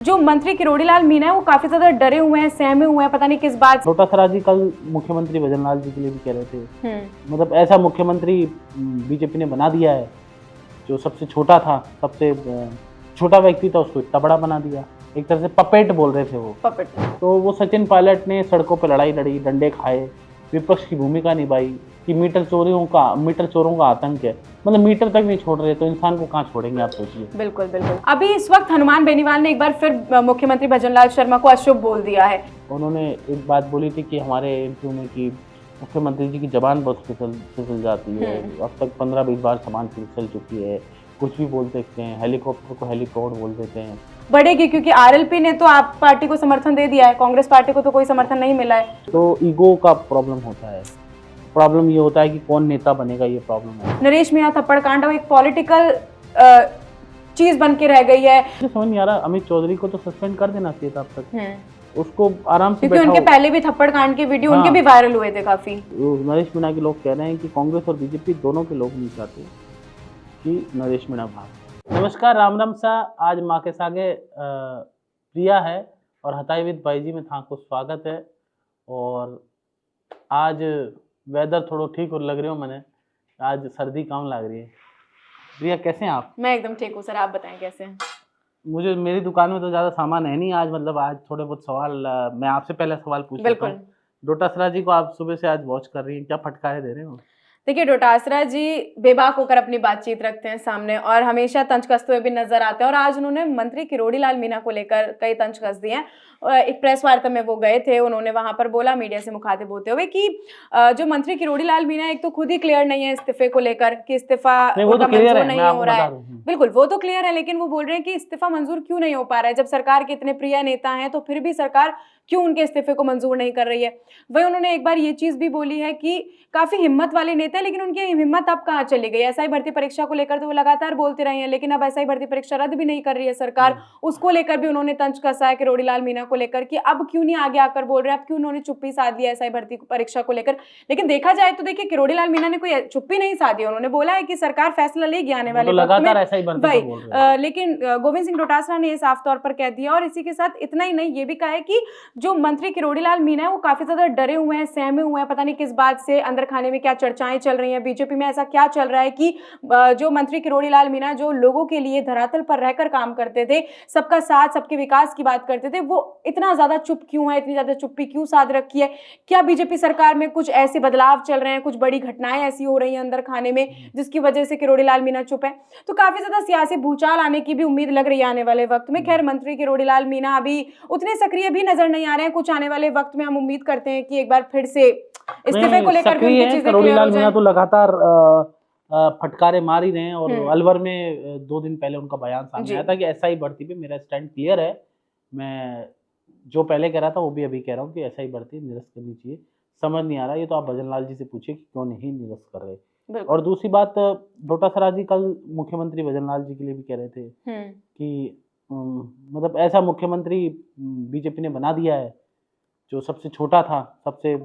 जो मंत्री किरोड़ीलाल मीणा है वो काफी ज्यादा डरे हुए हैं, सहमे हुए हैं, पता नहीं किस बात। डोटासरा जी कल मुख्यमंत्री भजनलाल जी के लिए भी कह रहे थे, मतलब ऐसा मुख्यमंत्री बीजेपी ने बना दिया है जो सबसे छोटा था, सबसे छोटा व्यक्ति था, उसको इतना बड़ा बना दिया। एक तरह से पपेट बोल रहे थे वो पपेट। तो वो सचिन पायलट ने सड़कों पर लड़ाई लड़ी, डंडे खाए, विपक्ष की भूमिका निभाई कि मीटर चोरों का आतंक है, मतलब मीटर तक नहीं छोड़ रहे तो इंसान को कहाँ छोड़ेंगे, आप सोचिए। बिल्कुल बिल्कुल। अभी इस वक्त हनुमान बेनीवाल ने एक बार फिर मुख्यमंत्री भजनलाल शर्मा को अशुभ बोल दिया है। उन्होंने एक बात बोली थी कि हमारे इंटरव्यू में कि मुख्यमंत्री जी की जबान बहुत फिसल जाती है, अब तक 15-20 बार जबान फिसल चुकी है, कुछ भी बोल सकते हैं, हेलीकॉप्टर को हेलीपोड बोल देते हैं। बढ़ेगी क्योंकि आरएलपी ने तो आप पार्टी को समर्थन दे दिया है, कांग्रेस पार्टी को तो कोई समर्थन नहीं मिला है। तो ईगो का प्रॉब्लम होता है, प्रॉब्लम ये होता है कि कौन नेता बनेगा, ये प्रॉब्लम है। नरेश मीणा थप्पड़ कांड एक पॉलिटिकल चीज बन के रह गई है। मुझे समझ नहीं आ रहा, अमित चौधरी को तो सस्पेंड कर देना चाहिए था अब तक, उसको आराम से क्योंकि उनके पहले भी थप्पड़ कांड के वीडियो उनके भी वायरल हुए थे काफी। नरेश मीणा के लोग कह रहे हैं कि कांग्रेस और बीजेपी दोनों के लोग नहीं चाहते कि नरेश मीणा भाग। नमस्कार, राम राम सा। आज माँ के सागे प्रिया है और हताई विद भाई जी में था को स्वागत है। और आज वेदर थोड़ा ठीक और लग रही हो मैंने, आज सर्दी कम लग रही है। प्रिया कैसे हैं आप? मैं एकदम ठीक हूँ सर, आप बताएं कैसे हैं? मुझे मेरी दुकान में तो ज़्यादा सामान है नहीं आज, मतलब आज थोड़े बहुत सवाल मैं आपसे पहले सवाल पूछ लेता हूं। डोटासरा जी को आप सुबह से आज वॉच कर रही हैं, क्या फटकारे दे रहे हो? देखिए, डोटासरा जी बेबाक होकर अपनी बातचीत रखते हैं सामने और हमेशा तंज कसते हुए भी नजर आते हैं। और आज उन्होंने मंत्री किरोड़ीलाल मीणा को लेकर कई तंज कस दिए हैं। एक प्रेस वार्ता में वो गए थे, उन्होंने वहां पर बोला मीडिया से मुखातिब होते हुए कि जो मंत्री किरोड़ीलाल मीणा एक तो खुद ही क्लियर नहीं है इस्तीफे को लेकर कि इस्तीफा मंजूर नहीं हो रहा है। बिल्कुल, वो तो क्लियर है, लेकिन वो बोल रहे हैं कि इस्तीफा मंजूर क्यों नहीं हो पा रहा है, जब सरकार के इतने प्रिय नेता हैं तो फिर भी सरकार क्यों उनके इस्तीफे को मंजूर नहीं कर रही है। वही उन्होंने एक बार ये चीज भी बोली है कि काफी हिम्मत वाले नेता है, लेकिन उनकी हिम्मत अब कहाँ चली गई। एसआई भर्ती परीक्षा को लेकर तो वो लगातार बोलते रहे हैं, लेकिन अब एसआई भर्ती परीक्षा रद्द भी नहीं कर रही है सरकार, उसको लेकर भी उन्होंने तंज कसा है किरोड़ीलाल मीणा को लेकर कि अब क्यों नहीं आगे आकर बोल रहे हैं, अब क्यों उन्होंने चुप्पी साध लिया एसआई भर्ती परीक्षा को लेकर। लेकिन देखा जाए तो देखिए, किरोड़ीलाल मीणा ने कोई चुप्पी नहीं साधी, उन्होंने बोला है कि सरकार फैसला लेगी आने वाले वक्त में। लेकिन गोविंद सिंह डोटासरा ने साफ तौर पर कह दिया। और इसी के साथ इतना ही नहीं, ये भी कहा है कि जो मंत्री किरोड़ीलाल मीणा है वो काफी ज्यादा डरे हुए हैं, सहमे हुए हैं, पता नहीं किस बात से, अंदर खाने में क्या चर्चाएं चल रही हैं, बीजेपी में ऐसा क्या चल रहा है कि जो मंत्री किरोड़ीलाल मीणा जो लोगों के लिए धरातल पर रहकर काम करते थे, सबका साथ, सबके विकास की बात करते थे, वो इतना ज्यादा चुप क्यों है, इतनी ज्यादा चुप्पी क्यों साध रखी है? क्या बीजेपी सरकार में कुछ ऐसे बदलाव चल रहे हैं, कुछ बड़ी घटनाएं ऐसी हो रही हैं अंदर खाने में जिसकी वजह से किरोड़ीलाल मीणा चुप है? तो काफी ज्यादा सियासी भूचाल आने की भी उम्मीद लग रही है आने वाले वक्त में। खैर, मंत्री किरोड़ीलाल मीणा अभी उतने सक्रिय भी नजर नहीं आ रहे हैं, कुछ आने वाले वक्त में हम उम्मीद करते हैं कि एक बार फिर से इस्तीफे को लेकर भी उनकी चीजें क्लियर हो जाएं। तो लगातार फटकारे मार ही रहे हैं। और अलवर में 2 दिन पहले उनका बयान सामने आया था कि एसआई भर्ती पे मेरा स्टैंड क्लियर है, मैं जो पहले कह रहा था वो भी अभी कह रहा हूँ कि एसआई भर्ती निरस्त करनी चाहिए। समझ नहीं आ रहा, ये तो आप भजनलाल जी से पूछिए कि क्यों नहीं निरस्त कर रहे। और दूसरी बात, डोटासरा जी कल मुख्यमंत्री भजनलाल जी के लिए भी कह रहे थे कि मतलब ऐसा मुख्यमंत्री बीजेपी ने बना दिया है जो सबसे छोटा था, सबसे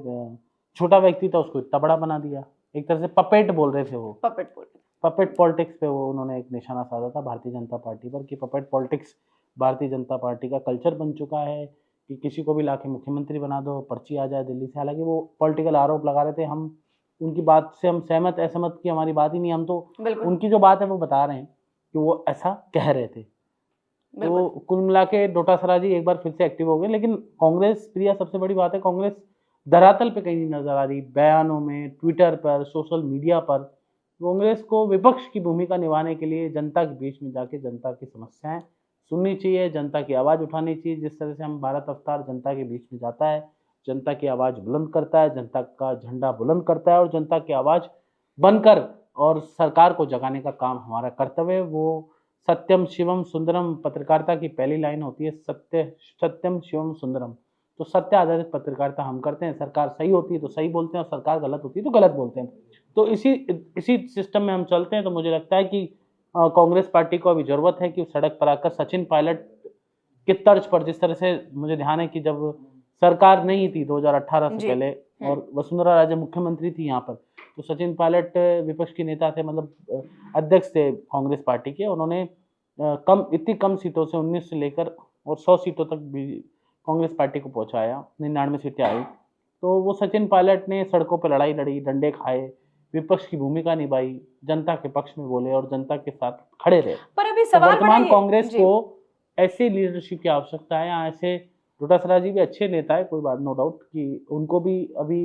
छोटा व्यक्ति था, उसको इतना बड़ा बना दिया। एक तरह से पपेट बोल रहे थे वो, पपेट पॉलिटिक्स पे वो उन्होंने एक निशाना साधा था भारतीय जनता पार्टी पर कि puppet politics Bharatiya Janata party का कल्चर बन चुका है कि किसी को भी लाके मुख्यमंत्री बना दो, पर्ची आ जाए दिल्ली से। हालांकि वो पॉलिटिकल आरोप लगा रहे थे, हम उनकी बात से हम सहमत असहमत की हमारी बात ही नहीं, हम तो उनकी जो बात है वो बता रहे हैं कि वो ऐसा कह रहे थे। तो कुल मिला के डोटासरा जी एक बार फिर से एक्टिव हो गए। लेकिन कांग्रेस, प्रिया, सबसे बड़ी बात है कांग्रेस धरातल पे कहीं नहीं नजर आ रही, बयानों में, ट्विटर पर, सोशल मीडिया पर। कांग्रेस को विपक्ष की भूमिका निभाने के लिए जनता के बीच में जाके जनता की समस्याएं सुननी चाहिए, जनता की आवाज़ उठानी चाहिए। जिस तरह से हम भारत अवतार जनता के बीच में जाता है, जनता की आवाज़ बुलंद करता है, जनता का झंडा बुलंद करता है और जनता की आवाज़ बनकर और सरकार को जगाने का काम हमारा कर्तव्य। वो सत्यम शिवम सुंदरम, पत्रकारिता की पहली लाइन होती है, सत्यम शिवम सुंदरम। तो सत्य आधारित पत्रकारिता हम करते हैं। सरकार सही होती है तो सही बोलते हैं और सरकार गलत होती है तो गलत बोलते हैं। तो इसी सिस्टम में हम चलते हैं। तो मुझे लगता है कि कांग्रेस पार्टी को अभी जरूरत है कि सड़क पर आकर सचिन पायलट के तर्ज पर, जिस तरह से मुझे ध्यान है कि जब सरकार नहीं थी 2018 से पहले और वसुंधरा राजे मुख्यमंत्री थी यहाँ पर, तो सचिन पायलट विपक्ष के नेता थे, मतलब अध्यक्ष थे कांग्रेस पार्टी के। उन्होंने इतनी कम सीटों से 19 से लेकर और 100 सीटों तक भी कांग्रेस पार्टी को पहुंचाया, 99 सीटें आई। तो वो सचिन पायलट ने सड़कों पर लड़ाई लड़ी, डंडे खाए, विपक्ष की भूमिका निभाई, जनता के पक्ष में बोले और जनता के साथ खड़े रहे। पर अभी तो सवाल बड़ा वर्तमान ये कांग्रेस जी को ऐसी लीडरशिप की आवश्यकता है। यहाँ ऐसे डोटासरा जी भी अच्छे नेता है, कोई बात नो डाउट कि उनको भी अभी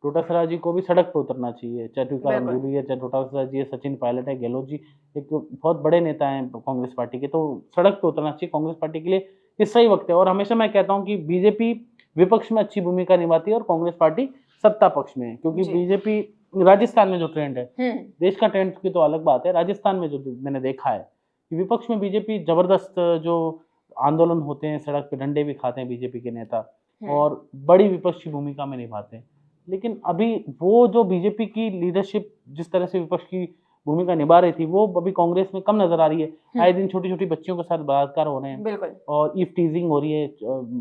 डोटासरा जी को भी सड़क पे उतरना चाहिए, चाहे टीकाराम बिल्कुल जूली है, चाहे डोटासरा जी है, सचिन पायलट है, गहलोत जी एक बहुत बड़े नेता हैं कांग्रेस पार्टी के, तो सड़क पे उतरना चाहिए कांग्रेस पार्टी के लिए। इस सही वक्त है। और हमेशा मैं कहता हूँ कि बीजेपी विपक्ष में अच्छी भूमिका निभाती है और कांग्रेस पार्टी सत्ता पक्ष में है, क्योंकि जी बीजेपी राजस्थान में जो ट्रेंड है, हम्म देश का ट्रेंड की तो अलग बात है, राजस्थान में जो मैंने देखा है कि विपक्ष में बीजेपी जबरदस्त जो आंदोलन होते हैं, सड़क पे डंडे भी खाते हैं बीजेपी के नेता और बड़ी विपक्ष की भूमिका में निभाते हैं। लेकिन अभी वो जो बीजेपी की लीडरशिप जिस तरह से विपक्ष की भूमिका निभा रही थी, वो अभी कांग्रेस में कम नजर आ रही है। आए दिन छोटी छोटी बच्चियों के साथ बलात्कार हो रहे हैं बिल्कुल और ईव टीजिंग हो रही है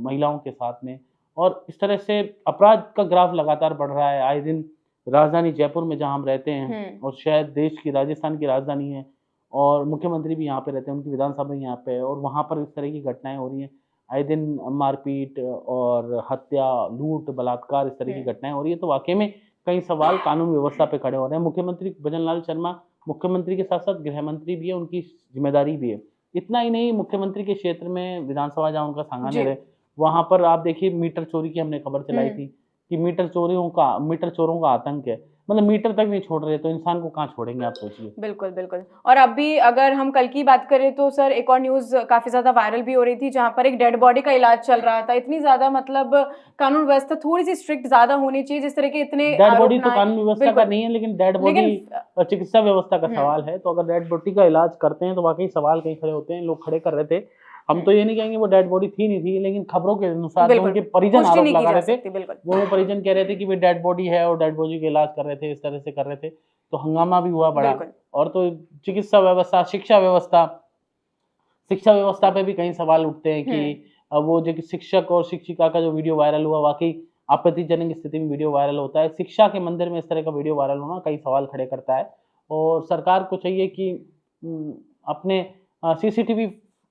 महिलाओं के साथ में, और इस तरह से अपराध का ग्राफ लगातार बढ़ रहा है। आए दिन राजधानी जयपुर में जहां हम रहते हैं और शायद देश की राजस्थान की राजधानी है और मुख्यमंत्री भी यहाँ पे रहते हैं, उनकी विधानसभा भी यहाँ पे है और वहाँ पर इस तरह की घटनाएं हो रही हैं। आए दिन मारपीट और हत्या, लूट, बलात्कार, इस तरह की घटनाएं हो रही है। तो वाकई में कई सवाल कानून व्यवस्था पे खड़े हो रहे हैं। मुख्यमंत्री भजनलाल शर्मा मुख्यमंत्री के साथ साथ गृह मंत्री भी है, उनकी जिम्मेदारी भी है। इतना ही नहीं, मुख्यमंत्री के क्षेत्र में विधानसभा जहाँ उनका सांगानेर है, वहां पर आप देखिए मीटर चोरी की हमने खबर चलाई थी कि मीटर चोरों का आतंक है। मतलब मीटर तक नहीं छोड़ रहे, तो इंसान को कहाँ छोड़ेंगे, आप सोचिए। बिल्कुल बिल्कुल। और अभी अगर हम कल की बात करें तो सर एक और न्यूज काफी ज्यादा वायरल भी हो रही थी, जहां पर एक डेड बॉडी का इलाज चल रहा था। इतनी ज्यादा मतलब कानून व्यवस्था थोड़ी सी स्ट्रिक्ट ज्यादा होनी चाहिए, जिस तरह के इतने डेड आरोप बॉडी ना तो आए। कानून व्यवस्था का नहीं है, लेकिन डेड बॉडी लेकिन चिकित्सा व्यवस्था का सवाल है। तो अगर डेड बॉडी का इलाज करते हैं तो वाकई सवाल कहीं खड़े होते हैं, लोग खड़े कर रहे थे। हम तो ये नहीं कहेंगे वो डेड बॉडी थी नहीं थी, लेकिन खबरों के अनुसार जो बिल्कुल उनके परिजन पुष्टि आरोप नहीं की लगा जा रहे थे, सकती। बिल्कुल वो परिजन कह रहे थे कि भाई डेड बॉडी है और डेड बॉडी का इलाज कर रहे थे, इस तरह से कर रहे थे, तो हंगामा भी हुआ बड़ा। बिल्कुल और तो चिकित्सा व्यवस्था, शिक्षा व्यवस्था पे भी कई सवाल उठते हैं कि वो जो कि शिक्षक और शिक्षिका का जो वीडियो वायरल हुआ, वाकई आपत्तिजनक स्थिति में वीडियो वायरल होता है। शिक्षा के मंदिर में इस तरह का वीडियो वायरल होना कई सवाल खड़े करता है और सरकार को चाहिए कि अपने सीसीटीवी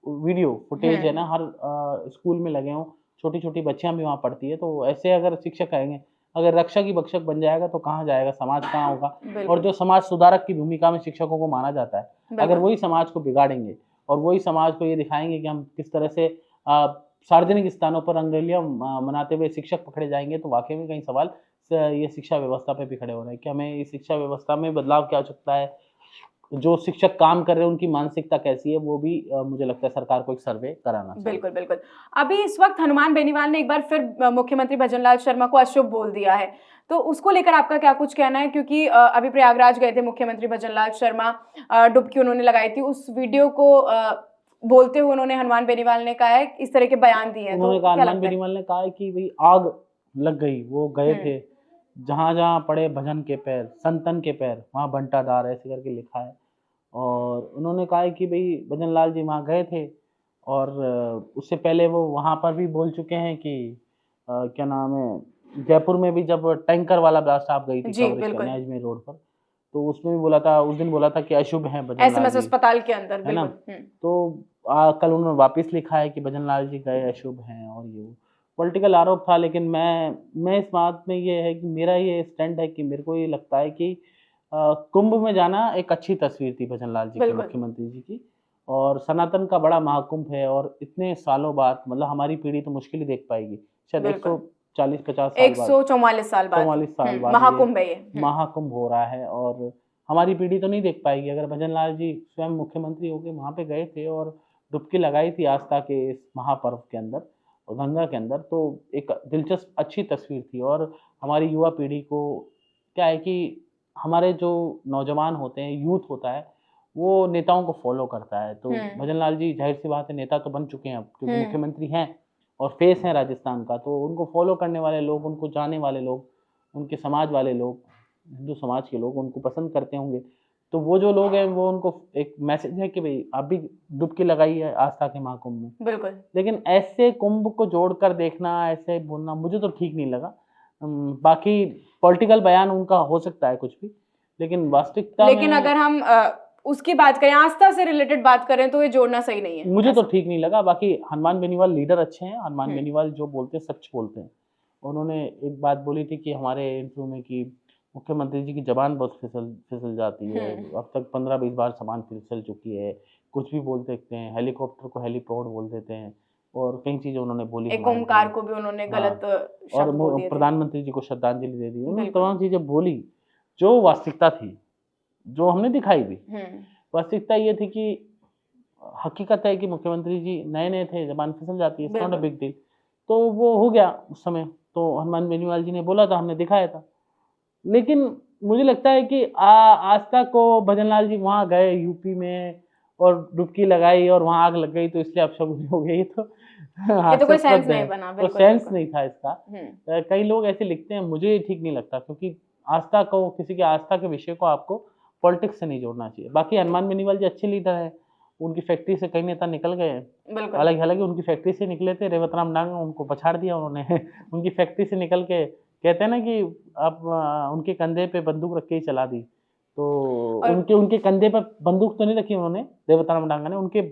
वीडियो फुटेज है ना, हर स्कूल में लगे हों। छोटी छोटी बच्चियां भी वहाँ पढ़ती है, तो ऐसे अगर शिक्षक कहेंगे, अगर रक्षक ही भक्षक बन जाएगा तो कहाँ जाएगा, समाज कहाँ होगा। और जो समाज सुधारक की भूमिका में शिक्षकों को माना जाता है, अगर वही समाज को बिगाड़ेंगे और वही समाज को ये दिखाएंगे कि हम किस तरह से सार्वजनिक स्थानों पर रंगोलियां मनाते हुए शिक्षक पकड़े जाएंगे, तो वाकई में कई सवाल ये शिक्षा व्यवस्था पे भी खड़े हो रहे हैं कि हमें इस शिक्षा व्यवस्था में बदलाव की आवश्यकता है। जो शिक्षक काम कर रहे हैं उनकी मानसिकता कैसी है, वो भी मुझे लगता है सरकार को एक सर्वे कराना चाहिए। बिल्कुल बिल्कुल। अभी इस वक्त हनुमान बेनीवाल ने एक बार फिर मुख्यमंत्री भजनलाल शर्मा को अशुभ बोल दिया है, तो उसको लेकर आपका क्या कुछ कहना है? क्योंकि अभी प्रयागराज गए थे मुख्यमंत्री भजनलाल शर्मा, डुबकी उन्होंने लगाई थी, उस वीडियो को बोलते हुए उन्होंने हनुमान बेनीवाल ने कहा है, इस तरह के बयान दिए हैं, उन्होंने तो कहा, क्या हनुमान लगता है? बेनीवाल ने कहा है कि भाई आग लग गई, वो गए थे जहां जहां पड़े भजन के पैर, संतन के पैर, वहां बंटाधार ऐसे करके लिखा है। और उन्होंने कहा है कि भाई भजनलाल जी वहाँ गए थे और उससे पहले वो वहाँ पर भी बोल चुके हैं कि क्या नाम है, जयपुर में भी जब टैंकर वाला ब्लास्ट आप गई थी जी कवरेज बिल्कुल, करने अजमेर रोड पर, तो उसमें भी बोला था, उस दिन बोला था कि अशुभ हैं भजनलाल एसएमएस जी, अस्पताल के अंदर, है ना। बिल्कुल। तो कल उन्होंने वापस लिखा है कि भजनलाल जी गए अशुभ हैं, और ये पॉलिटिकल आरोप था। लेकिन मैं इस बात में ये है कि मेरा ये स्टैंड है कि मेरे को ये लगता है कि कुंभ में जाना एक अच्छी तस्वीर थी भजनलाल जी की, बिल्कुल मुख्यमंत्री जी की। और सनातन का बड़ा महाकुंभ है और इतने सालों बाद, मतलब हमारी पीढ़ी तो मुश्किल ही देख पाएगी, शायद बिल्कुल 140-50 साल बाद, 144 साल बाद 44 साल बाद ये महाकुंभ है ये। महाकुंभ हो रहा है और हमारी पीढ़ी तो नहीं देख पाएगी। अगर भजनलाल जी स्वयं मुख्यमंत्री होकर वहाँ पे गए थे और डुबकी लगाई थी आस्था के इस महापर्व के अंदर और गंगा के अंदर, तो एक दिलचस्प अच्छी तस्वीर थी। और हमारी युवा पीढ़ी को क्या है कि हमारे जो नौजवान होते हैं, यूथ होता है, वो नेताओं को फॉलो करता है। तो भजनलाल जी जाहिर सी बात है नेता तो बन चुके हैं अब, क्योंकि मुख्यमंत्री हैं और फेस हैं राजस्थान का, तो उनको फॉलो करने वाले लोग, उनको जाने वाले लोग, उनके समाज वाले लोग, हिंदू समाज के लोग उनको पसंद करते होंगे। तो वो जो लोग हैं वो उनको एक मैसेज है कि भाई आप भी डुबकी लगाई है आस्था के महाकुंभ में। बिल्कुल। लेकिन ऐसे कुंभ को जोड़कर देखना, ऐसे बोलना मुझे तो ठीक नहीं लगा। बाकी पॉलिटिकल बयान उनका हो सकता है कुछ भी, लेकिन वास्तविकता लेकिन में अगर हम उसकी बात करें, आस्था से रिलेटेड बात करें, तो ये जोड़ना सही नहीं है। मुझे तो ऐसा। ठीक नहीं लगा। बाकी हनुमान बेनीवाल लीडर अच्छे हैं, हनुमान हम्म। बेनीवाल जो बोलते हैं सच बोलते हैं। उन्होंने एक बात बोली थी कि हमारे इंटरव्यू में कि मुख्यमंत्री जी की जबान बहुत फिसल फिसल जाती है, अब तक 15-20 बार जबान फिसल चुकी है, कुछ भी बोल सकते हैं, हेलीकॉप्टर को हेलीपोड बोल देते हैं, और कई चीज़ें उन्होंने बोली एक हमारे ओमकार लिए। को भी उन्होंने हाँ, गलत और शब्द बोल दिए थे। प्रधानमंत्री जी को श्रद्धांजलि दे दी, उन्होंने बिल्कुल। तमाम चीज़ें बोली जो वास्तविकता थी, जो हमने दिखाई भी। वास्तविकता ये थी कि हकीकत है कि मुख्यमंत्री जी नए-नए थे, ज़बान फिसल जाती है, इट्स नॉट अ बिल्कुल। Big deal. तो वो हो गया उस समय, तो हनुमान बेनीवाल जी ने बोला था, हमने दिखाया था। लेकिन मुझे लगता है कि आस्था को भजन लाल जी वहाँ गए यूपी में और डुबकी लगाई और वहाँ आग लग गई, तो इसलिए अपशगुन हो गई। ये तो ये तो कोई सेंस हास्यास्पद नहीं है, बना। तो बिल्कुल, सेंस बिल्कुल। नहीं था इसका। कई लोग ऐसे लिखते हैं, मुझे ये ठीक नहीं लगता, क्योंकि आस्था को, किसी की आस्था के विषय को आपको पॉलिटिक्स से नहीं जोड़ना चाहिए। बाकी हनुमान बेनीवाल जी अच्छे लीडर हैं, उनकी फैक्ट्री से कई नेता निकल गए हैं। बिल्कुल। हालाँकि उनकी फैक्ट्री से निकले थे, रेवत राम डांग उनको पछाड़ दिया उन्होंने। उनकी फैक्ट्री से निकल के कहते हैं ना कि आप उनके कंधे पे बंदूक रख के ही चला दी। तो और उनके उनके कंधे पर बंदूक तो नहीं रखी उन्होंने, रेवत राम डांगा ने, उनके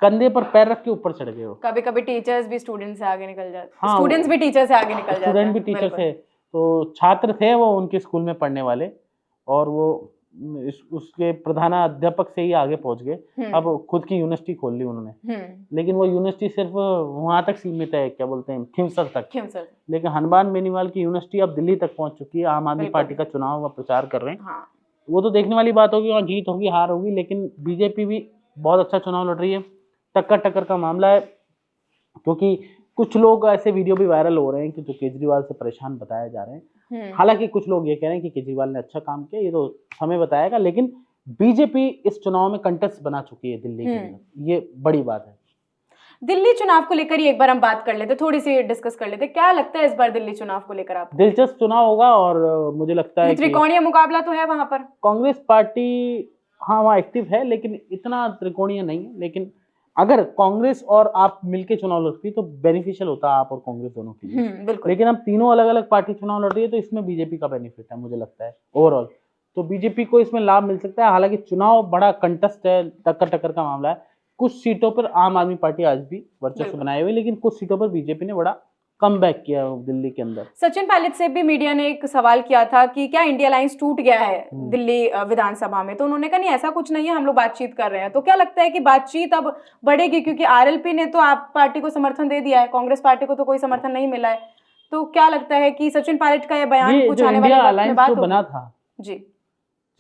कंधे पर पैर रख के ऊपर चढ़ गए वो। कभी-कभी टीचर्स भी स्टूडेंट से आगे निकल जाते, हाँ, स्टूडेंट्स भी टीचर से आगे निकल जाते स्टूडेंट भी हैं। टीचर बिल्कुल। थे, तो छात्र थे वो उनके स्कूल में पढ़ने वाले, और वो उसके प्रधानाध्यापक से ही आगे पहुँच गए। अब खुद की यूनिवर्सिटी खोल ली उन्होंने। लेकिन वो यूनिवर्सिटी सिर्फ वहाँ तक सीमित है, क्या बोलते हैं, खिंवसर तक। खिमसर। लेकिन हनुमान बेनीवाल की यूनिवर्सिटी अब दिल्ली तक पहुँच चुकी है, आम आदमी बिल्कुल। पार्टी का चुनाव का प्रचार कर रहे हैं। हाँ। वो तो देखने वाली बात होगी, वहाँ जीत होगी, हार होगी, लेकिन बीजेपी भी बहुत अच्छा चुनाव लड़ रही है। टक्कर-टक्कर का मामला है, क्योंकि कुछ लोग ऐसे वीडियो भी वायरल हो रहे हैं कि जो केजरीवाल से परेशान बताए जा रहे हैं। हालाँकि कुछ लोग ये कह रहे हैं कि केजरीवाल ने अच्छा काम किया, ये तो समय बताएगा, लेकिन बीजेपी इस चुनाव में कंटेस्ट बना चुकी है दिल्ली के अंदर, ये बड़ी बात है। दिल्ली चुनाव को लेकर ही एक बार हम बात कर लेते, थोड़ी सी डिस्कस कर लेते। क्या लगता है इस बार दिल्ली चुनाव को लेकर आपको? दिलचस्प चुनाव होगा, और मुझे लगता है कि त्रिकोणीय मुकाबला तो है वहां पर। कांग्रेस पार्टी, हाँ, वहाँ एक्टिव है, लेकिन इतना त्रिकोणीय नहीं है। लेकिन अगर कांग्रेस और आप मिलके चुनाव लड़ती तो बेनिफिशियल होता आप और कांग्रेस दोनों के लिए। बिल्कुल। लेकिन अब तीनों अलग-अलग पार्टी चुनाव लड़ रही है, तो इसमें बीजेपी का बेनिफिट है, मुझे लगता है ओवरऑल। तो बीजेपी को इसमें लाभ मिल सकता है। हालाँकि चुनाव बड़ा कंटेस्ट है, टक्कर-टक्कर का मामला है। कुछ सीटों पर आम आदमी पार्टी आज भी वर्चस्व बिल्कुल। बनाए हुए, लेकिन कुछ सीटों पर बीजेपी ने बड़ा कमबैक किया है दिल्ली के अंदर। सचिन पायलट से भी मीडिया ने एक सवाल किया था कि क्या इंडिया अलायंस टूट गया है दिल्ली विधानसभा में, तो उन्होंने कहा नहीं, ऐसा कुछ नहीं है, हम लोग बातचीत कर रहे हैं। तो क्या लगता है कि बातचीत अब बढ़ेगी, क्योंकि आरएलपी ने तो आप पार्टी को समर्थन दे दिया है, कांग्रेस पार्टी को तो कोई समर्थन नहीं मिला है। तो क्या लगता है कि सचिन पायलट का यह बयान ये कुछ जो आने वाले इंडिया वक्त में अलायंस बात जो होगी? बना था, जी।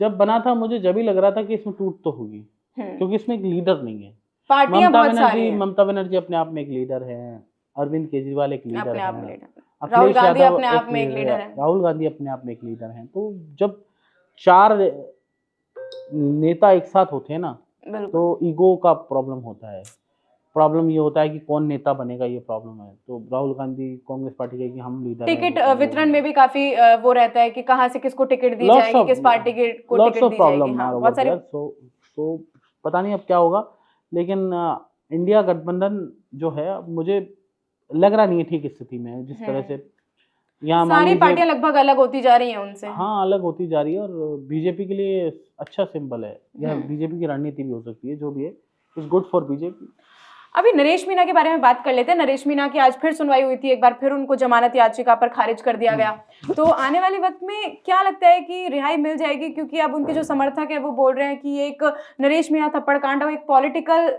जब बना था मुझे जब ही लग रहा था कि इसमें टूट तो होगी, क्योंकि इसमें एक लीडर नहीं है। पार्टियां बहुत सारी हैं। ममता बनर्जी अपने आप में एक लीडर है, अरविंद केजरीवाल एक लीडर अपने आप में है, लीडर, राहुल अखिलेश गांधी यादव अपने आप में एक लीडर है। राहुल गांधी अपने आप में एक लीडर हैं। तो जब 4 नेता एक साथ होते हैं ना, तो ईगो का प्रॉब्लम होता है। प्रॉब्लम ये होता है कि कौन नेता बनेगा, ये प्रॉब्लम है। तो राहुल गांधी कांग्रेस पार्टी के कि हम लीडर हैं, टिकट वितरण में भी काफी वो रहता है कि कहाँ से किसको टिकट दी लॉट्स जाएगी, ऑफ किस पार्टी को लॉट्स टिकट ऑफ दी जाएगी। प्रॉब्लम हाँ, आर बहुत ओवर सारे। देयर। सो पता नहीं अब क्या होगा, लेकिन इंडिया गठबंधन जो है, अब मुझे लग रहा नहीं है ठीक स्थिति में है, जिस तरह से यहाँ मान सारी लीजिए पार्टियां लगभग अलग होती जा रही हैं उनसे। हाँ, अलग होती जा रही है, और बीजेपी के लिए अच्छा सिंबल है, या बीजेपी की रणनीति भी हो सकती है, जो भी है, इट्स गुड फॉर बीजेपी। अभी नरेश मीणा के बारे में बात कर लेते हैं। नरेश मीणा की आज फिर सुनवाई हुई थी, एक बार फिर उनको जमानत याचिका पर खारिज कर दिया गया। तो आने वाले वक्त में क्या लगता है कि रिहाई मिल जाएगी? क्योंकि अब उनके जो समर्थक है वो बोल रहे हैं कि ये एक नरेश मीणा थप्पड़ कांड एक पॉलिटिकल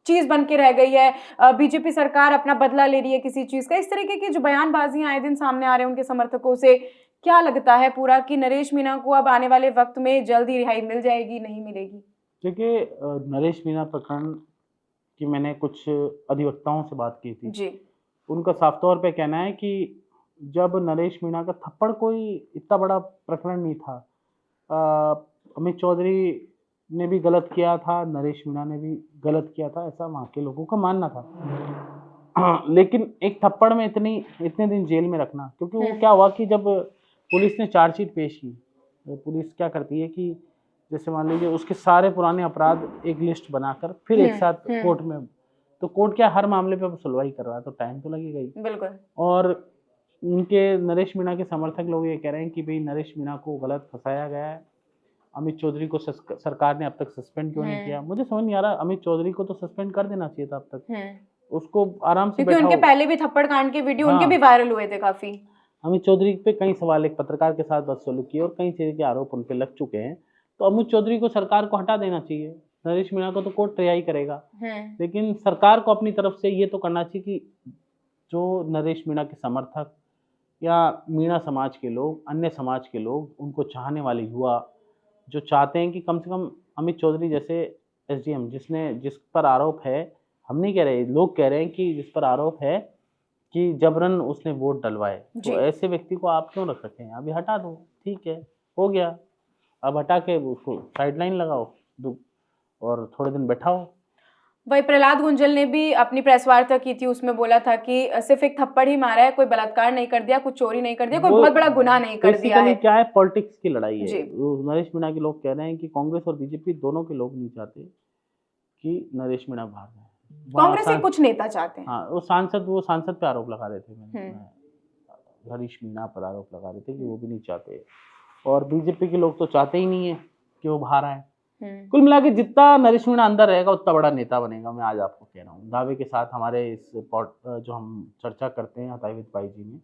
चीज बन के रह गई है, बीजेपी सरकार अपना बदला ले रही है किसी चीज का। इस तरीके की जो बयानबाजियां आए दिन सामने आ रहे हैं उनके समर्थकों से, क्या लगता है पूरा कि नरेश मीणा को अब आने वाले वक्त में जल्दी रिहाई मिल जाएगी, नहीं मिलेगी? देखिए, नरेश मीणा प्रकरण की मैंने कुछ अधिवक्ताओं से बात की थी जी। उनका साफ तौर पे कहना है कि जब नरेश मीणा का थप्पड़ कोई इतना बड़ा प्रकरण नहीं था, अमित चौधरी ने भी गलत किया था, नरेश मीणा ने भी गलत किया था, ऐसा वहाँ के लोगों का मानना था। लेकिन एक थप्पड़ में इतने दिन जेल में रखना, क्योंकि वो क्या हुआ कि जब पुलिस ने चार्जशीट पेश की, तो पुलिस क्या करती है कि जैसे मान लीजिए उसके सारे पुराने अपराध एक लिस्ट बनाकर फिर एक साथ कोर्ट में, तो कोर्ट क्या हर मामले पे अब सुनवाई कर रहा है, तो टाइम तो लगेगा ही। बिल्कुल। और उनके नरेश मीणा के समर्थक लोग ये कह रहे हैं कि भाई नरेश मीणा को गलत फंसाया गया है, अमित चौधरी को सरकार ने अब तक सस्पेंड क्यों नहीं किया? मुझे समझ नहीं आ रहा। अमित चौधरी को तो सस्पेंड कर देना चाहिए था अब तक, उसको आराम से क्योंकि उनके पहले भी थप्पड़ कांड के वीडियो उनके भी वायरल हुए थे काफी। अमित चौधरी पे कई सवाल, एक पत्रकार के साथ बदसलूकी और कई चीज़ के आरोप उन पे लग चुके हैं, तो अमित चौधरी को सरकार को हटा देना चाहिए। नरेश मीणा को तो कोर्ट रिहाई करेगा, लेकिन सरकार को अपनी तरफ से ये तो करना चाहिए कि जो नरेश मीणा के समर्थक या मीणा समाज के लोग, अन्य समाज के लोग, उनको चाहने वाले युवा जो चाहते हैं कि कम से कम अमित चौधरी जैसे एसडीएम जिस पर आरोप है, हम नहीं कह रहे, लोग कह रहे हैं कि जिस पर आरोप है कि जबरन उसने वोट डलवाए, तो ऐसे व्यक्ति को आप क्यों रख रखे हैं? अभी हटा दो, ठीक है, हो गया। अब हटा के उसको साइडलाइन लगाओ और थोड़े दिन बैठाओ। वही प्रहलाद गुंजल ने भी अपनी प्रेस वार्ता की थी, उसमें बोला था कि सिर्फ एक थप्पड़ ही मारा है, कोई बलात्कार नहीं कर दिया, कुछ चोरी नहीं कर दिया, कोई बहुत बड़ा गुनाह नहीं कर दिया है। क्या है, पॉलिटिक्स की लड़ाई है। नरेश मीणा के लोग कह रहे हैं कि कांग्रेस और बीजेपी दोनों के लोग नहीं चाहते कि नरेश मीणा बाहर जाए, कांग्रेस के कुछ नेता चाहते हैं। हाँ, वो सांसद पे आरोप लगा रहे थे, हरीश मीणा पर आरोप लगा रहे थे कि वो भी नहीं चाहते, और बीजेपी के लोग तो चाहते ही नहीं है कि वो बाहर आए। कुल मिला के जितना नरेश मीणा अंदर रहेगा उतना बड़ा नेता बनेगा, मैं आज आपको कह रहा हूँ दावे के साथ। हमारे इस जो हम चर्चा करते हैं हताई विद भाई जी में,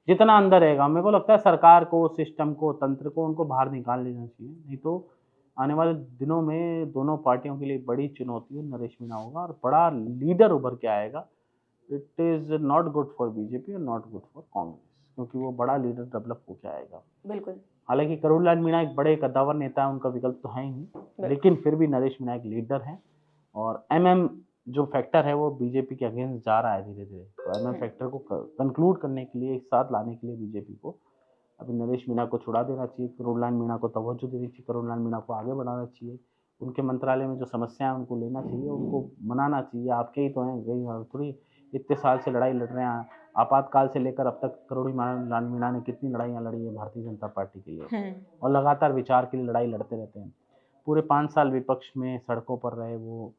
जितना अंदर रहेगा, मेरे को लगता है सरकार को, सिस्टम को, तंत्र को उनको बाहर निकाल लेना चाहिए, नहीं तो आने वाले दिनों में दोनों पार्टियों के लिए बड़ी चुनौती नरेश मीणा होगा और बड़ा लीडर उभर के आएगा। It is not good for BJP और नॉट गुड फॉर कांग्रेस, क्योंकि वो बड़ा लीडर डेवलप होकर आएगा। बिल्कुल। हालांकि करुणलाल मीणा एक बड़े कद्दावर नेता है, उनका विकल्प तो है ही नहीं, लेकिन फिर भी नरेश मीणा एक लीडर है, और एमएम जो फैक्टर है वो बीजेपी के अगेंस्ट जा रहा है धीरे धीरे, तो एमएम फैक्टर को कंक्लूड करने के लिए, एक साथ लाने के लिए बीजेपी को अभी नरेश मीणा को छुड़ा देना चाहिए, करुणलाल मीणा को तवज्जो देनी चाहिए, करुणलाल मीणा को आगे बढ़ाना चाहिए, उनके मंत्रालय में जो समस्या है उनको लेना चाहिए, उनको मनाना चाहिए। आपके ही तो हैं, गई थोड़ी इतने साल से लड़ाई लड़ रहे हैं, आपातकाल से लेकर अब तक करुणलाल मीणा ने कितनी लड़ाइयाँ लड़ी है भारतीय जनता पार्टी के लिए, और लगातार विचार के लिए लड़ाई लड़ते रहते हैं। पूरे 5 साल विपक्ष में सड़कों पर रहे, वो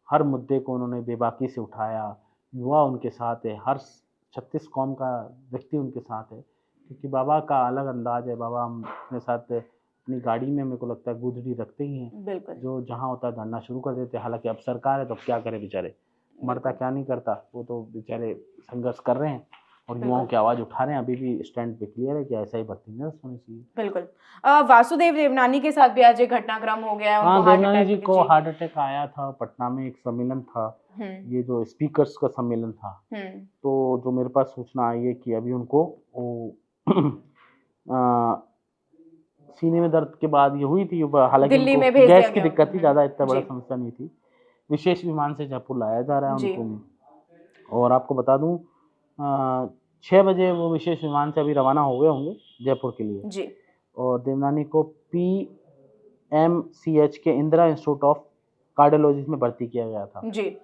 हर मुद्दे को उन्होंने बेबाकी से उठाया, युवा उनके साथ है, हर 36 कौम का व्यक्ति उनके साथ है, क्योंकि बाबा का अलग अंदाज है। बाबा हम अपने साथ अपनी गाड़ी में, मेरे को लगता है, गुदड़ी रखते ही हैं, जो जहाँ होता है धरना शुरू कर देते हैं। हालांकि अब सरकार है तो क्या करे, बेचारे मरता क्या नहीं करता, वो तो बेचारे संघर्ष कर रहे हैं और युवाओं की आवाज उठा रहे हैं। अभी भी स्टैंड पे क्लियर है कि ऐसा ही भर्ती निरस्त होनी चाहिए। बिल्कुल। वासुदेव देवनानी के साथ भी आज एक घटनाक्रम हो गया है। हाँ, देवनानी जी को हार्ट अटैक आया था, पटना में एक सम्मेलन था, ये जो स्पीकर्स का सम्मेलन था, तो जो मेरे पास सूचना आई है कि अभी उनको सीने में दर्द के बाद ये हुई थी, हालांकि गैस की दिक्कत थी, ज्यादा इतना बड़ा समस्या नहीं थी। विशेष विमान से जयपुर लाया जा रहा है उनको, और आपको बता दूं 6 बजे वो विशेष विमान से अभी रवाना हो गए होंगे जयपुर के लिए जी। और देवनानी को PMCH के इंदिरा इंस्टीट्यूट ऑफ कार्डियोलॉजी में भर्ती किया गया था जी।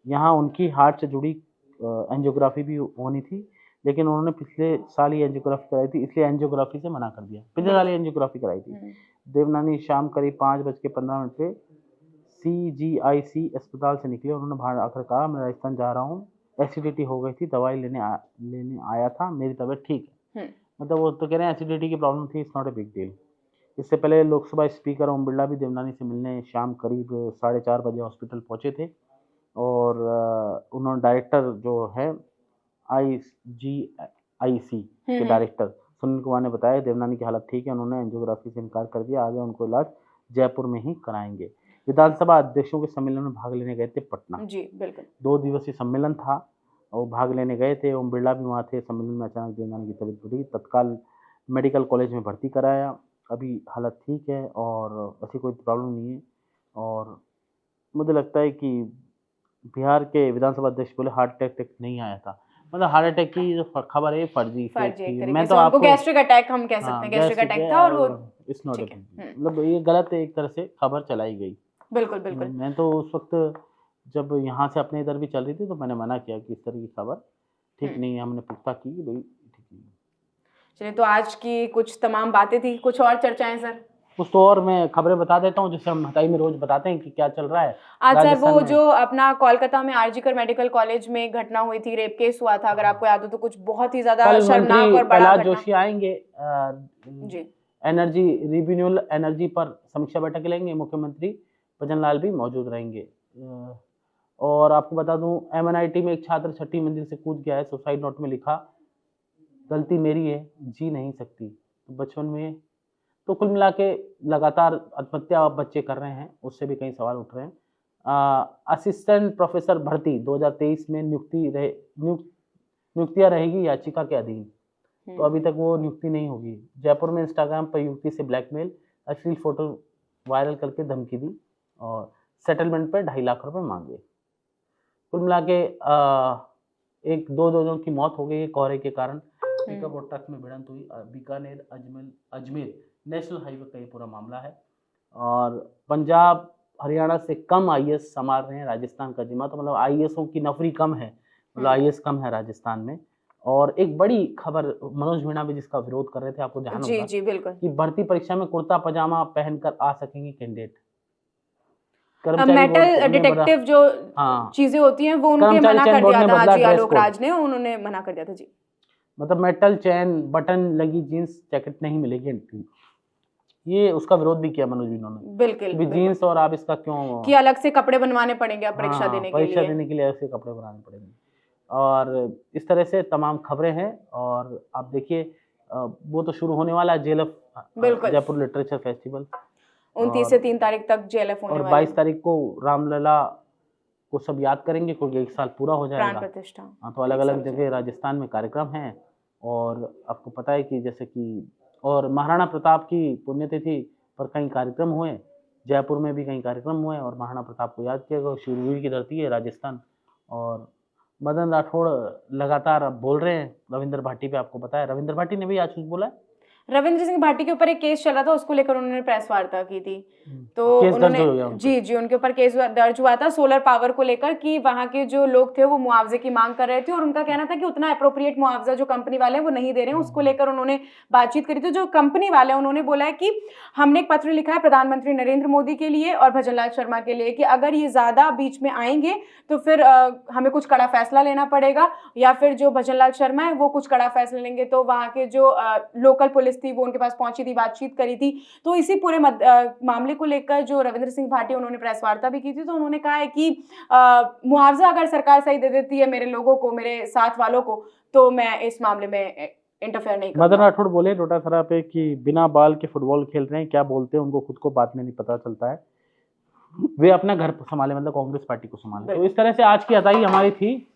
यहाँ उनकी हार्ट से जुड़ी एंजियोग्राफी भी होनी थी, लेकिन उन्होंने पिछले साल ही एंजियोग्राफी कराई थी, इसलिए एंजियोग्राफी से मना कर दिया। पिछले साल ही एंजियोग्राफी कराई थी। देवनानी शाम करीब 5:15 पे CGIC अस्पताल से निकले। उन्होंने बाहर आकर कहा, मैं राजस्थान जा रहा हूँ, एसिडिटी हो गई थी, दवाई लेने आया था, मेरी तबीयत ठीक है। मतलब वो तो कह रहे हैं एसिडिटी की प्रॉब्लम थी, it's not a big deal. इससे पहले लोकसभा स्पीकर ओम बिरला भी देवनानी से मिलने शाम करीब 4:30 बजे हॉस्पिटल पहुंचे थे, और उन्होंने डायरेक्टर जो है IGIC के डायरेक्टर सुनील कुमार ने बताया देवनानी की हालत ठीक है, उन्होंने एंजियोग्राफी से इनकार कर दिया, आगे उनको इलाज जयपुर में ही कराएंगे। विधानसभा अध्यक्षों के सम्मेलन में भाग लेने गए थे पटना जी। बिल्कुल 2 दिवसीय सम्मेलन था और भाग लेने गए थे। ओम बिरला भी वहाँ थे। सम्मेलन में अचानक देवनानी की तबीयत बढ़ी, तत्काल मेडिकल कॉलेज में भर्ती कराया, अभी हालत ठीक है और ऐसी कोई प्रॉब्लम नहीं है। और मुझे लगता है कि बिहार के विधानसभा अध्यक्ष बोले हार्ट अटैक नहीं आया था, मतलब हार्ट अटैक की जो खबर है फर्जी थी। मैं तो आपको गैस्ट्रिक अटैक हम कह सकते हैं, गैस्ट्रिक अटैक था और वो इट्स नॉट मतलब ये गलत एक तरह से खबर चलाई गई। बिल्कुल बिल्कुल। मैं तो उस वक्त जब यहाँ से अपने इधर भी चल रही थी तो मैंने मना किया कि इस तरह की खबर ठीक नहीं है, हमने पुख्ता की कि भाई ठीक नहीं। चलिए, तो आज की कुछ तमाम बातें थी, कुछ और चर्चाएं सर? कुछ तो और मैं खबरें बता देता हूँ जिससे हम हताई में रोज बताते हैं कि क्या चल रहा है। आज सर वो जो अपना कोलकाता में आरजीकर मेडिकल कॉलेज में घटना हुई थी, रेप केस हुआ था, अगर आपको याद हो तो कुछ बहुत ही ज्यादा शर्मनाक और बड़ा प्रहलाद जोशी आएंगे जी एनर्जी रिन्यूएबल एनर्जी पर समीक्षा बैठक लेंगे। मुख्यमंत्री भजन लाल भी मौजूद रहेंगे। और आपको बता दूं, MNIT में एक छात्र 6ठी मंजिल से कूद गया है। सुसाइड नोट में लिखा, गलती मेरी है, जी नहीं सकती। तो बचपन में तो कुल मिला के लगातार आत्महत्या बच्चे कर रहे हैं, उससे भी कई सवाल उठ रहे हैं। असिस्टेंट प्रोफेसर भर्ती 2023 में नियुक्तियां रहेगी याचिका के अधीन। तो अभी तक वो नियुक्ति नहीं होगी। जयपुर में इंस्टाग्राम पर युवती से ब्लैकमेल, अश्लील फोटो वायरल करके धमकी दी और सेटलमेंट पर 2.5 लाख रुपए मांगे। कुल मिला के एक दो लोगों की मौत हो गई है कोहरे के कारण। पिकअप और ट्रक में भिड़ंत हुई। बीकानेर अजमेर नेशनल हाईवे का ये पूरा मामला है। और पंजाब हरियाणा से कम IAS संभाल रहे हैं राजस्थान का जिम्मा। तो मतलब IASों की नफरी कम है, मतलब IAS कम है राजस्थान में। और एक बड़ी खबर, मनोज मीणा भी जिसका विरोध कर रहे थे, आपको ध्यान होगा जी बिल्कुल, कि भर्ती परीक्षा में कुर्ता पजामा पहनकर आ सकेंगे कैंडिडेट। मेटल डिटेक्टिव जो चीजें होती हैं वो उनके मना कर दिया था। हाँ जी, आलोक राज ने उन्होंने मना कर दिया था जी। मतलब मेटल चैन बटन लगी जीन्स जैकेट नहीं मिलेगी एंट्री। ये उसका विरोध भी किया मनोज मीणा ने। बिल्कुल जीन्स और आप इसका क्यों कि अलग से कपड़े बनवाने पड़ेंगे आप परीक्षा देने के लिए। परीक्षा देने के लिए ऐसे कपड़े बनाने पड़ेंगे। और इस तरह से तमाम खबरें हैं। और आप देखिए, वो तो शुरू होने वाला है JLF, जयपुर लिटरेचर फेस्टिवल 29 से 3 तारीख तक JLF होने और वाला है। 22 तारीख को रामलला को सब याद करेंगे क्योंकि 1 साल पूरा हो जाएगा। प्राण प्रतिष्ठा। हाँ, तो अलग अलग जगह राजस्थान में कार्यक्रम हैं। और आपको पता है कि जैसे कि और महाराणा प्रताप की पुण्यतिथि पर कई कार्यक्रम हुए, जयपुर में भी कई कार्यक्रम हुए और महाराणा प्रताप को याद किया गया। शूरवीर की धरती है राजस्थान। और मदन राठौड़ लगातार अब बोल रहे हैं रविंद्र भाटी पे। आपको पता है रविंद्र भाटी ने भी आज कुछ बोला है। रविंद्र सिंह भाटी के ऊपर एक केस चल रहा था, उसको लेकर उन्होंने प्रेस वार्ता की थी। तो उन्होंने जी उनके ऊपर केस दर्ज हुआ था सोलर पावर को लेकर कि वहां के जो लोग थे वो मुआवजे की मांग कर रहे थे और उनका कहना था कि उतना अप्रोप्रिएट मुआवजा जो कंपनी वाले हैं वो नहीं दे रहे हैं। उसको लेकर उन्होंने बातचीत करी। तो जो कंपनी वाले हैं उन्होंने बोला है कि हमने एक पत्र लिखा है प्रधानमंत्री नरेंद्र मोदी के लिए और भजनलाल शर्मा के लिए कि अगर ये ज्यादा बीच में आएंगे तो फिर हमें कुछ कड़ा फैसला लेना पड़ेगा, या फिर जो भजनलाल शर्मा है वो कुछ कड़ा फैसला लेंगे। तो वहां के जो लोकल पुलिस थी वो उनके पास पहुंची थी, बातचीत करी थी। तो इसी पूरे मामले को लेकर जो रविंद्र सिंह भाटी उन्होंने प्रेस वार्ता भी की थी। तो उन्होंने कहा है कि मुआवजा अगर सरकार सही दे देती है मेरे लोगों को, मेरे साथ वालों को, तो मैं इस मामले में इंटरफेयर नहीं करूंगा। मदन राठौड़ बोले डोटासरा पे कि बिना बाल के फुटबॉल खेल रहे हैं, क्या बोलते हैं उनको खुद को बात में नहीं पता चलता है, वे अपना घर संभाले, मतलब कांग्रेस पार्टी को संभाले। तो इस तरह से आज की हताई हमारी थी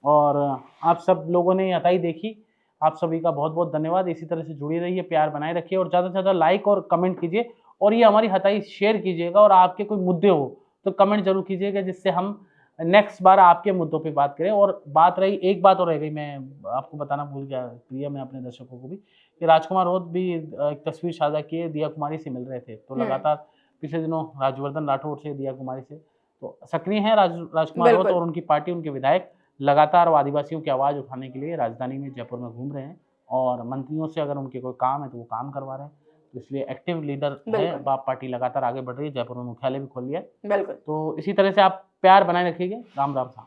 और आप सब लोगों ने हताई देखी। आप सभी का बहुत बहुत धन्यवाद। इसी तरह से जुड़ी रहिए, प्यार बनाए रखिए और ज़्यादा से ज़्यादा लाइक और कमेंट कीजिए। और ये हमारी हताई शेयर कीजिएगा और आपके कोई मुद्दे हो तो कमेंट जरूर कीजिएगा, जिससे हम नेक्स्ट बार आपके मुद्दों पे बात करें। और बात रही, एक बात और रह गई, मैं आपको बताना भूल गया प्रिया, मैं अपने दर्शकों को भी, कि राजकुमार राउत भी एक तस्वीर साझा किए, दिया कुमारी से मिल रहे थे। तो लगातार पिछले दिनों राजवर्धन राठौड़ से, दिया कुमारी से तो सक्रिय हैं राजकुमार राउत और उनकी पार्टी, उनके विधायक लगातार आदिवासियों की आवाज़ उठाने के लिए राजधानी में जयपुर में घूम रहे हैं। और मंत्रियों से अगर उनके कोई काम है तो वो काम करवा रहे हैं। तो इसलिए एक्टिव लीडर है, बाप पार्टी लगातार आगे बढ़ रही है। जयपुर में मुख्यालय भी खोल लिया है। तो इसी तरह से आप प्यार बनाए रखिएगा। राम राम साहब।